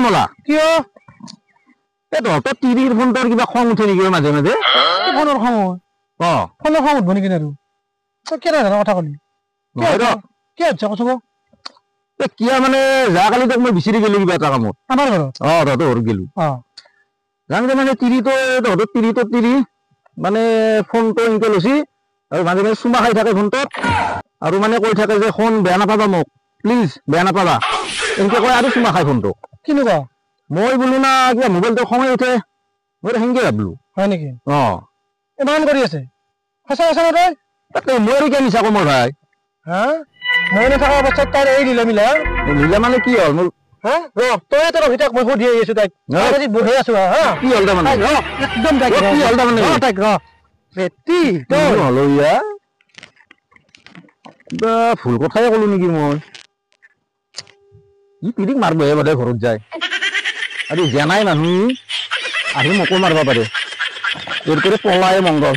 মলা কিয় তহঁতৰ তিৰিৰ ফোনটোৰ কিবা খং উঠে নেকি মাজে মাজে ফোনৰ খং ফোনৰ খং উঠব নেকি আৰু তই কেনে ধৰণৰ কথা কলি কি হৈছে কৈছো কিয় মানে যোৱাকালি তোক মই বিচাৰি গেলো কিবা এটা কামত আমাৰ ঘৰত তহঁতৰ ঘৰত গেলো যাওঁতে মানে তহঁতৰ তিৰি মানে ফোনটো এনেকে লৈছি আৰু মাজে মাজে চুমা খাই থাকে ফোনটোত আৰু মানে কৈ থাকে যে ফোন বেয়া নাপাবা মোক প্লিজ বেয়া নাপাবা এনেকে কয় আৰু চুমা খাই ফোনটো কেনেকুৱা মই বোলো না কিবা মোবাইলটো খঙে উঠে মই সেনেকে ভাবলো হয় নেকি ইমান কৰি আছে সঁচা সঁচা তই তাকে মই আৰু কিয় মিছা কম ভাই হা মই নথকা অৱস্থাত তাই এই দিলে মিলা মানে কি হ'ল মোৰ তই তোৰ অভিতাক মই সুধি আহি আছো তাইক বহি আছো কি হ'ল তাৰমানে একদম কি হ'ল তাৰমানে তাইক কিবা ভুল কথাই কলো নেকি মই ই তিৰিক মাৰবহে বোধে ঘৰত যায় আৰু জেনাই মানুহ আহি মোকো মাৰিব পাৰে তোৰ পলাই মংগল